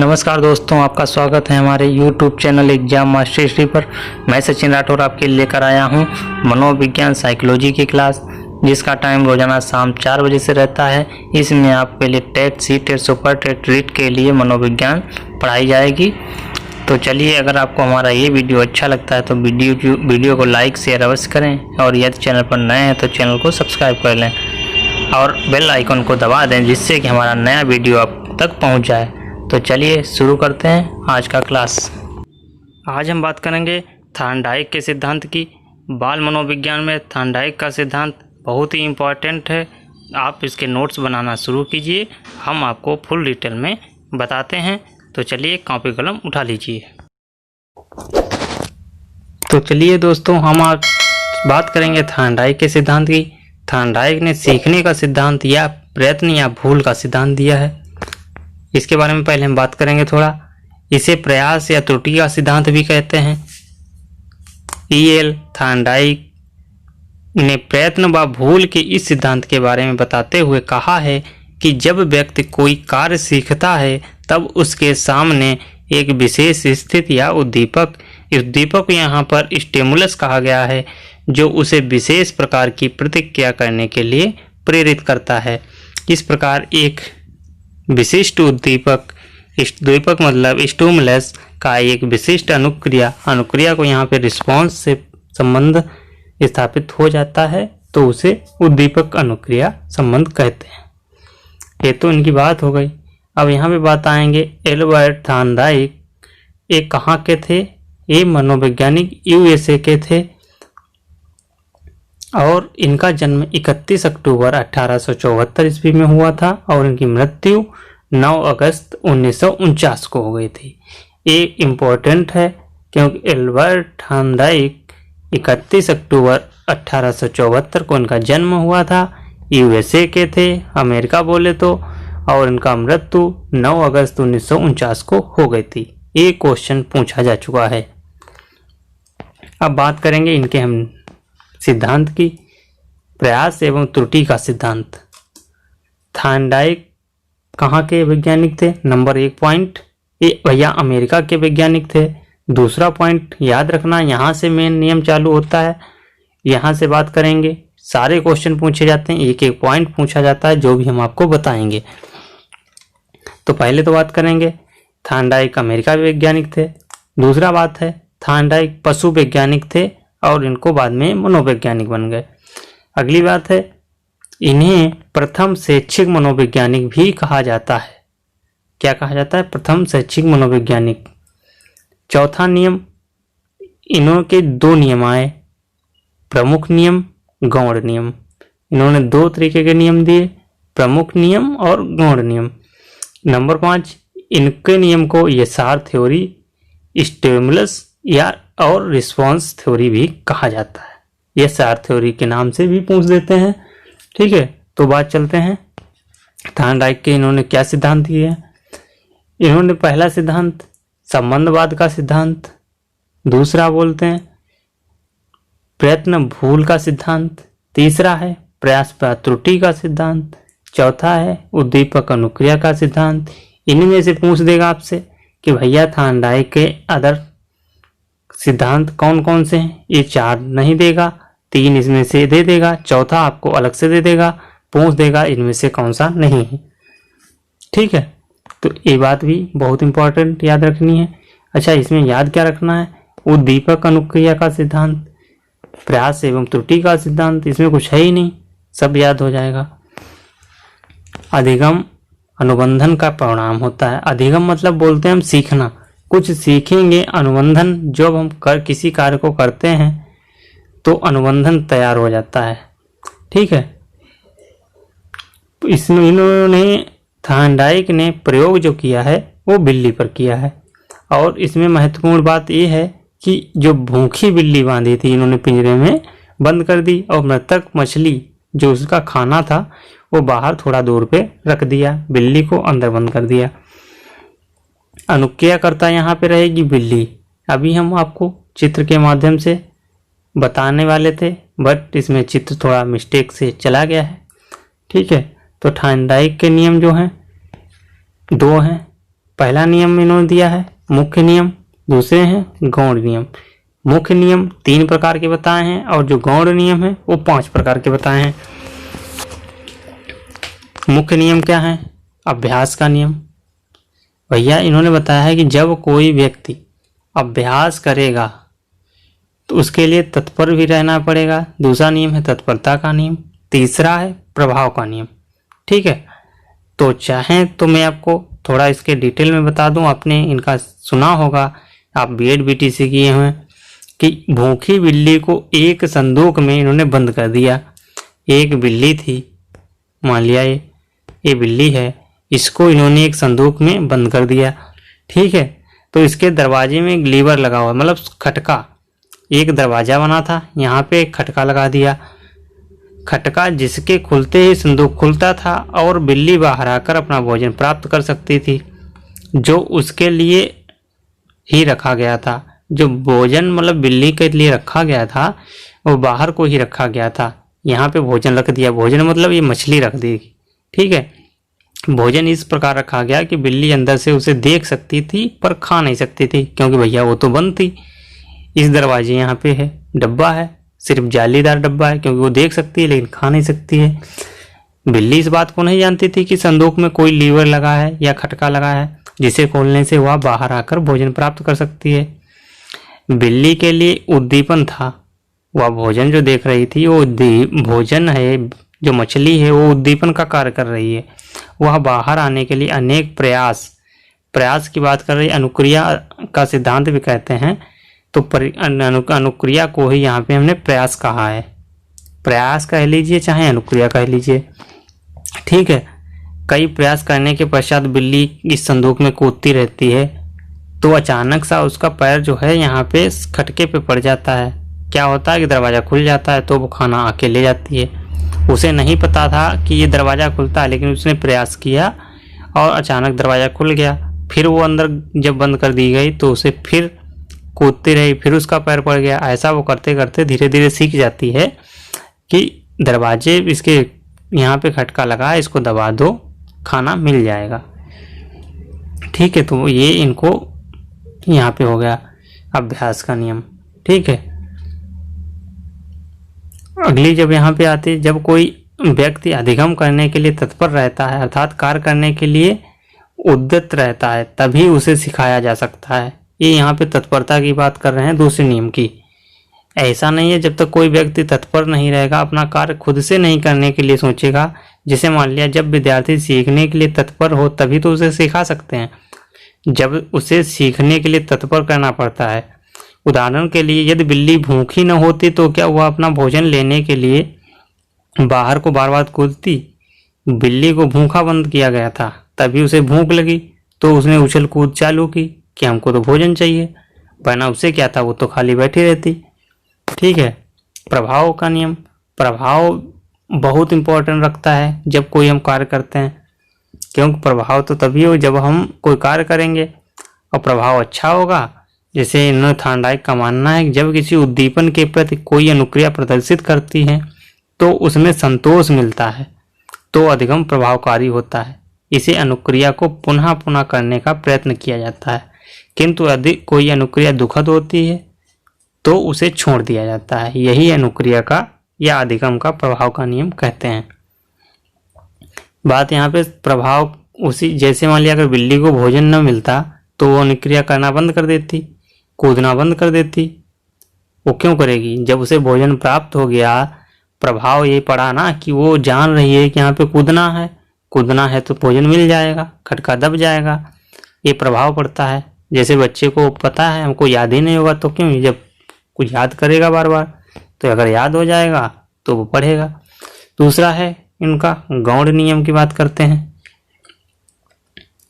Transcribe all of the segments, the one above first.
नमस्कार दोस्तों, आपका स्वागत है हमारे YouTube चैनल एग्जाम मास्टरी पर। मैं सचिन राठौर आपके लिए लेकर आया हूं मनोविज्ञान साइकोलॉजी की क्लास, जिसका टाइम रोजाना शाम 4 बजे से रहता है। इसमें आपके लिए TET, C TET, super TET, REET के लिए मनोविज्ञान पढ़ाई जाएगी। तो चलिए, अगर आपको हमारा ये वीडियो अच्छा लगता है तो वीडियो को लाइक शेयर अवश्य करें, और यदि चैनल पर नए हैं तो चैनल को सब्सक्राइब कर लें और बेल आइकन को दबा दें, जिससे कि हमारा नया वीडियो आप तक पहुंच जाए। तो चलिए शुरू करते हैं आज का क्लास। आज हम बात करेंगे थॉर्नडाइक के सिद्धांत की। बाल मनोविज्ञान में थॉर्नडाइक का सिद्धांत बहुत ही इम्पोर्टेंट है। आप इसके नोट्स बनाना शुरू कीजिए, हम आपको फुल डिटेल में बताते हैं। तो चलिए कॉपी कलम उठा लीजिए। तो चलिए दोस्तों, हम आज बात करेंगे थॉर्नडाइक के सिद्धांत की। थॉर्नडाइक ने सीखने का सिद्धांत या प्रयत्न या भूल का सिद्धांत दिया है। इसके बारे में पहले हम बात करेंगे थोड़ा। इसे प्रयास या त्रुटि का सिद्धांत भी कहते हैं। E.L. थॉर्नडाइक ने प्रयत्न व भूल के इस सिद्धांत के बारे में बताते हुए कहा है कि जब व्यक्ति कोई कार्य सीखता है तब उसके सामने एक विशेष स्थिति या उद्दीपक, इस उद्दीपक को यहाँ पर स्टिमुलस कहा गया है, जो उसे विशेष प्रकार की प्रतिक्रिया करने के लिए प्रेरित करता है। इस प्रकार एक विशिष्ट उद्दीपक मतलब स्टिमुलस का एक विशिष्ट अनुक्रिया को यहाँ पे रिस्पॉन्स से संबंध स्थापित हो जाता है, तो उसे उद्दीपक अनुक्रिया संबंध कहते हैं। ये तो इनकी बात हो गई। अब यहाँ पे बात आएंगे एल्बर्ट थॉर्नडाइक। ये कहाँ के थे? ये मनोवैज्ञानिक USA के थे और इनका जन्म 31 अक्टूबर 1874 ईस्वी में हुआ था और इनकी मृत्यु 9 अगस्त 1949 को हो गई थी। ये इम्पोर्टेंट है क्योंकि एल्बर्ट थॉर्नडाइक 31 अक्टूबर 1874 को इनका जन्म हुआ था। USA के थे, अमेरिका बोले तो, और इनका मृत्यु 9 अगस्त 1949 को हो गई थी। ये क्वेश्चन पूछा जा चुका है। अब बात करेंगे इनके हम सिद्धांत की। प्रयास एवं त्रुटि का सिद्धांत। थॉर्नडाइक कहाँ के वैज्ञानिक थे? नंबर 1 पॉइंट, ये भैया अमेरिका के वैज्ञानिक थे। दूसरा पॉइंट याद रखना, यहाँ से मेन नियम चालू होता है। यहाँ से बात करेंगे, सारे क्वेश्चन पूछे जाते हैं, एक एक पॉइंट पूछा जाता है, जो भी हम आपको बताएंगे। तो पहले तो बात करेंगे थॉर्नडाइक अमेरिका के वैज्ञानिक थे। दूसरा बात है थॉर्नडाइक पशु वैज्ञानिक थे और इनको बाद में मनोवैज्ञानिक बन गए। अगली बात है, इन्हें प्रथम शैक्षिक मनोवैज्ञानिक भी कहा जाता है। क्या कहा जाता है? प्रथम शैक्षिक मनोवैज्ञानिक। चौथा नियम, इन्होंने 2 नियम आए, प्रमुख नियम, गौण नियम। इन्होंने 2 तरीके के नियम दिए, प्रमुख नियम और गौण नियम। नंबर 5, इनके नियम को यसार थ्योरी, स्टिमुलस या और रिस्पॉन्स थ्योरी भी कहा जाता है। यसार थ्योरी के नाम से भी पूछ देते हैं। ठीक है, तो बात चलते हैं थॉर्नडाइक के इन्होंने क्या सिद्धांत दिए हैं। इन्होंने पहला सिद्धांत संबंधवाद का सिद्धांत, दूसरा बोलते हैं प्रयत्न भूल का सिद्धांत, तीसरा है प्रयास व त्रुटि का सिद्धांत, चौथा है उद्दीपक अनुक्रिया का सिद्धांत। इनमें से पूछ देगा आपसे कि भैया थॉर्नडाइक के अदर सिद्धांत कौन कौन से हैं। ये 4 नहीं देगा, 3 इसमें से दे देगा, चौथा आपको अलग से दे देगा, पूछ देगा इनमें से कौन सा नहीं है। ठीक है, तो ये बात भी बहुत इंपॉर्टेंट याद रखनी है। अच्छा, इसमें याद क्या रखना है? उद्दीपक अनुक्रिया का सिद्धांत, प्रयास एवं त्रुटि का सिद्धांत, इसमें कुछ है ही नहीं, सब याद हो जाएगा। अधिगम अनुबंधन का परिणाम होता है। अधिगम मतलब बोलते हैं हम सीखना, कुछ सीखेंगे। अनुबंधन, जब हम किसी कार्य को करते हैं तो अनुबंधन तैयार हो जाता है। ठीक है, इसमें इन्होंने थॉर्नडाइक ने प्रयोग जो किया है वो बिल्ली पर किया है, और इसमें महत्वपूर्ण बात यह है कि जो भूखी बिल्ली बांधी थी इन्होंने पिंजरे में बंद कर दी, और मृतक मछली जो उसका खाना था वो बाहर थोड़ा दूर पे रख दिया, बिल्ली को अंदर बंद कर दिया। अनुक्रिया करता यहाँ पे रहेगी बिल्ली। अभी हम आपको चित्र के माध्यम से बताने वाले थे, बट इसमें चित्र थोड़ा मिस्टेक से चला गया है। ठीक है, तो थॉर्नडाइक के नियम जो हैं 2 हैं, पहला नियम इन्होंने दिया है मुख्य नियम, दूसरे हैं गौण नियम। मुख्य नियम 3 प्रकार के बताए हैं और जो गौण नियम है वो 5 प्रकार के बताए हैं। मुख्य नियम क्या है? अभ्यास का नियम। भैया इन्होंने बताया है कि जब कोई व्यक्ति अभ्यास करेगा तो उसके लिए तत्पर भी रहना पड़ेगा। दूसरा नियम है तत्परता का नियम, तीसरा है प्रभाव का नियम। ठीक है, तो चाहें तो मैं आपको थोड़ा इसके डिटेल में बता दूं। आपने इनका सुना होगा, आप बीएड बीटीसी किए हुए, कि भूखी बिल्ली को एक संदूक में इन्होंने बंद कर दिया। एक बिल्ली थी, मान लिया ये बिल्ली है, इसको इन्होंने एक संदूक में बंद कर दिया। ठीक है, तो इसके दरवाजे में एक लीवर लगा हुआ, मतलब खटका, एक दरवाजा बना था, यहाँ पे एक खटका लगा दिया। खटका जिसके खुलते ही संदूक खुलता था और बिल्ली बाहर आकर अपना भोजन प्राप्त कर सकती थी, जो उसके लिए ही रखा गया था। जो भोजन मतलब बिल्ली के लिए रखा गया था वो बाहर को ही रखा गया था। यहाँ पे भोजन रख दिया, भोजन मतलब ये मछली रख दी। ठीक है, भोजन इस प्रकार रखा गया कि बिल्ली अंदर से उसे देख सकती थी पर खा नहीं सकती थी, क्योंकि भैया वो तो बंद थी। इस दरवाजे यहाँ पे है डब्बा है, सिर्फ जालीदार डब्बा है, क्योंकि वो देख सकती है लेकिन खा नहीं सकती है। बिल्ली इस बात को नहीं जानती थी कि संदूक में कोई लीवर लगा है या खटका लगा है जिसे खोलने से वह बाहर आकर भोजन प्राप्त कर सकती है। बिल्ली के लिए उद्दीपन था, वह भोजन जो देख रही थी वो भोजन है, जो मछली है वो उद्दीपन का कार्य कर रही है। वह बाहर आने के लिए अनेक प्रयास की बात कर रही है, अनुक्रिया का सिद्धांत भी कहते हैं। तो अनुक्रिया को ही यहाँ पे हमने प्रयास कहा है, प्रयास कह लीजिए चाहे अनुक्रिया कह लीजिए। ठीक है, कई प्रयास करने के पश्चात बिल्ली इस संदूक में कूदती रहती है, तो अचानक सा उसका पैर जो है यहाँ पे खटके पे पड़ जाता है। क्या होता है कि दरवाज़ा खुल जाता है, तो वो खाना आके ले जाती है। उसे नहीं पता था कि ये दरवाज़ा खुलता है, लेकिन उसने प्रयास किया और अचानक दरवाज़ा खुल गया। फिर वो अंदर जब बंद कर दी गई तो उसे फिर कूदती रही, फिर उसका पैर पड़ गया। ऐसा वो करते करते धीरे धीरे सीख जाती है कि दरवाजे इसके यहाँ पे खटका लगा है, इसको दबा दो, खाना मिल जाएगा। ठीक है, तो ये इनको यहाँ पे हो गया अभ्यास का नियम। ठीक है, अगली जब यहाँ पे आती है, जब कोई व्यक्ति अधिगम करने के लिए तत्पर रहता है, अर्थात कार्य करने के लिए उद्यत रहता है, तभी उसे सिखाया जा सकता है। ये यहाँ पे तत्परता की बात कर रहे हैं दूसरे नियम की। ऐसा नहीं है जब तक कोई व्यक्ति तत्पर नहीं रहेगा, अपना कार्य खुद से नहीं करने के लिए सोचेगा। जैसे मान लिया जब विद्यार्थी सीखने के लिए तत्पर हो तभी तो उसे सिखा सकते हैं, जब उसे सीखने के लिए तत्पर करना पड़ता है। उदाहरण के लिए यदि बिल्ली भूखी न होती तो क्या वह अपना भोजन लेने के लिए बाहर को बार बार कूदती? बिल्ली को भूखा बंद किया गया था, तभी उसे भूख लगी तो उसने उछल कूद चालू की कि हमको तो भोजन चाहिए, वरना उसे क्या था, वो तो खाली बैठी रहती। ठीक है, प्रभाव का नियम। प्रभाव बहुत इंपॉर्टेंट रखता है जब कोई हम कार्य करते हैं, क्योंकि प्रभाव तो तभी हो जब हम कोई कार्य करेंगे और प्रभाव अच्छा होगा। जैसे इन्होंने थॉर्नडाइक का मानना है कि जब किसी उद्दीपन के प्रति कोई अनुक्रिया प्रदर्शित करती है तो उसमें संतोष मिलता है, तो अधिगम प्रभावकारी होता है। इसे अनुक्रिया को पुनः पुनः करने का प्रयत्न किया जाता है, किंतु यदि कोई अनुक्रिया दुखद होती है तो उसे छोड़ दिया जाता है। यही अनुक्रिया का या अधिगम का प्रभाव का नियम कहते हैं। बात यहाँ पे प्रभाव उसी, जैसे मान लिया अगर बिल्ली को भोजन न मिलता तो वो अनुक्रिया करना बंद कर देती, कूदना बंद कर देती। वो क्यों करेगी? जब उसे भोजन प्राप्त हो गया, प्रभाव ये पड़ा ना कि वो जान रही है कि यहाँ पे कूदना है तो भोजन मिल जाएगा, खटका दब जाएगा। ये प्रभाव पड़ता है। जैसे बच्चे को पता है हमको याद ही नहीं होगा तो क्यों, जब कुछ याद करेगा बार बार तो अगर याद हो जाएगा तो वो पढ़ेगा। दूसरा है इनका गौण नियम की बात करते हैं।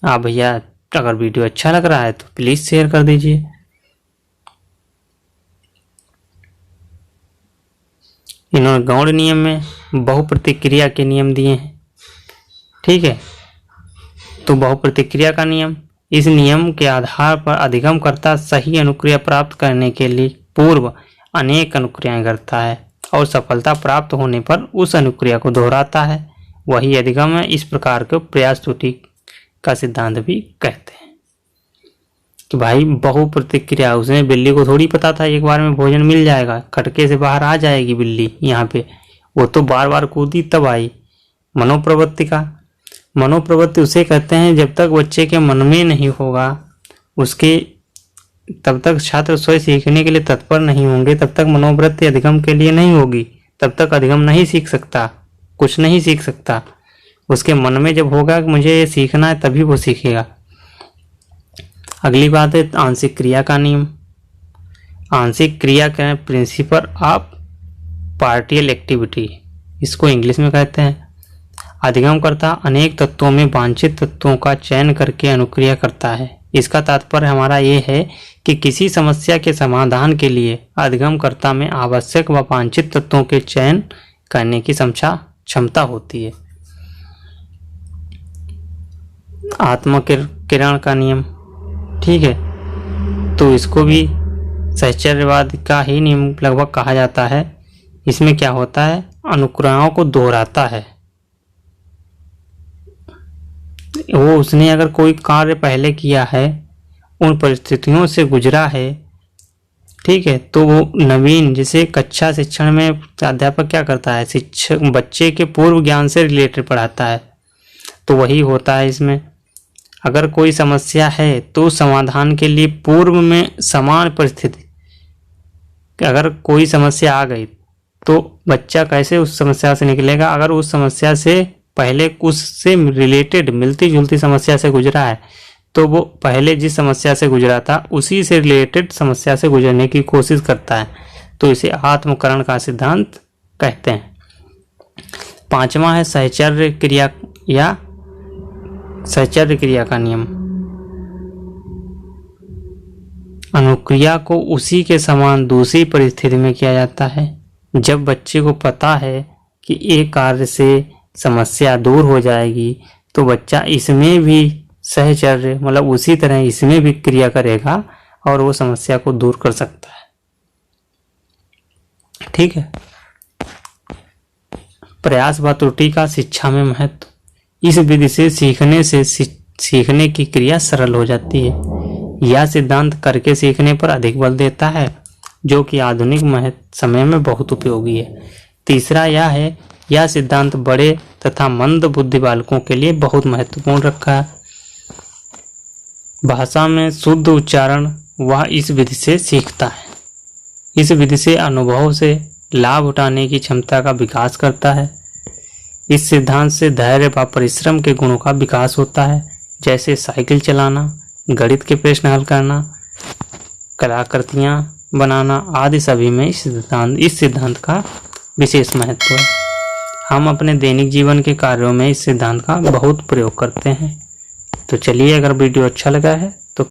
आप भैया अगर वीडियो अच्छा लग रहा है तो प्लीज शेयर कर दीजिए। इन्होंने गौण नियम में बहुप्रतिक्रिया के नियम दिए हैं। ठीक है, तो बहुप्रतिक्रिया का नियम, इस नियम के आधार पर अधिगमकर्ता सही अनुक्रिया प्राप्त करने के लिए पूर्व अनेक अनुक्रियाएं करता है और सफलता प्राप्त होने पर उस अनुक्रिया को दोहराता है। वही अधिगम है। इस प्रकार को प्रयास त्रुटि का सिद्धांत भी कहते हैं। कि भाई बहु प्रतिक्रिया, उसने बिल्ली को थोड़ी पता था एक बार में भोजन मिल जाएगा, खटके से बाहर आ जाएगी बिल्ली यहाँ पे, वो तो बार बार कूदी तब आई। मनोप्रवृत्ति का, मनोप्रवृत्ति उसे कहते हैं जब तक बच्चे के मन में नहीं होगा उसके, तब तक छात्र स्वयं सीखने के लिए तत्पर नहीं होंगे, तब तक मनोवृत्ति अधिगम के लिए नहीं होगी, तब तक अधिगम नहीं सीख सकता, कुछ नहीं सीख सकता। उसके मन में जब होगा कि मुझे ये सीखना है तभी वो सीखेगा। अगली बात है आंशिक क्रिया का नियम। आंशिक क्रिया का प्रिंसिपल ऑफ पार्टियल एक्टिविटी, इसको इंग्लिश में कहते हैं। अधिगमकर्ता अनेक तत्वों में वांछित तत्वों का चयन करके अनुक्रिया करता है। इसका तात्पर्य हमारा ये है कि किसी समस्या के समाधान के लिए अधिगमकर्ता में आवश्यक व वांछित तत्वों के चयन करने की क्षमता होती है। आत्मकिरण का नियम, ठीक है, तो इसको भी सहचर्यवाद का ही नियम लगभग कहा जाता है। इसमें क्या होता है, अनुक्रियाओं को दोहराता है। वो उसने अगर कोई कार्य पहले किया है, उन परिस्थितियों से गुजरा है, ठीक है, तो वो नवीन, जैसे कक्षा शिक्षण में अध्यापक क्या करता है, शिक्षक बच्चे के पूर्व ज्ञान से रिलेटेड पढ़ाता है, तो वही होता है इसमें। अगर कोई समस्या है तो समाधान के लिए पूर्व में समान परिस्थिति, अगर कोई समस्या आ गई तो बच्चा कैसे उस समस्या से निकलेगा। अगर उस समस्या से पहले उससे रिलेटेड मिलती जुलती समस्या से गुजरा है तो वो पहले जिस समस्या से गुजरा था उसी से रिलेटेड समस्या से गुजरने की कोशिश करता है, तो इसे आत्मकरण का सिद्धांत कहते हैं। पांचवा है सहचर्य क्रिया या सहचर्य क्रिया का नियम। अनुक्रिया को उसी के समान दूसरी परिस्थिति में किया जाता है। जब बच्चे को पता है कि एक कार्य से समस्या दूर हो जाएगी तो बच्चा इसमें भी सहचर्य मतलब उसी तरह इसमें भी क्रिया करेगा और वो समस्या को दूर कर सकता है, ठीक है। प्रयास व त्रुटि का शिक्षा में महत्व। इस विधि से सीखने की क्रिया सरल हो जाती है। यह सिद्धांत करके सीखने पर अधिक बल देता है, जो कि आधुनिक समय में बहुत उपयोगी है। तीसरा यह है, यह सिद्धांत बड़े तथा मंद बुद्धि बालकों के लिए बहुत महत्वपूर्ण रखा है। भाषा में शुद्ध उच्चारण वह इस विधि से सीखता है। इस विधि से अनुभव से लाभ उठाने की क्षमता का विकास करता है। इस सिद्धांत से धैर्य व परिश्रम के गुणों का विकास होता है, जैसे साइकिल चलाना, गणित के प्रश्न हल करना, कलाकृतियाँ बनाना आदि सभी में इस सिद्धांत का विशेष महत्व है। हम अपने दैनिक जीवन के कार्यों में इस सिद्धांत का बहुत प्रयोग करते हैं। तो चलिए, अगर वीडियो अच्छा लगा है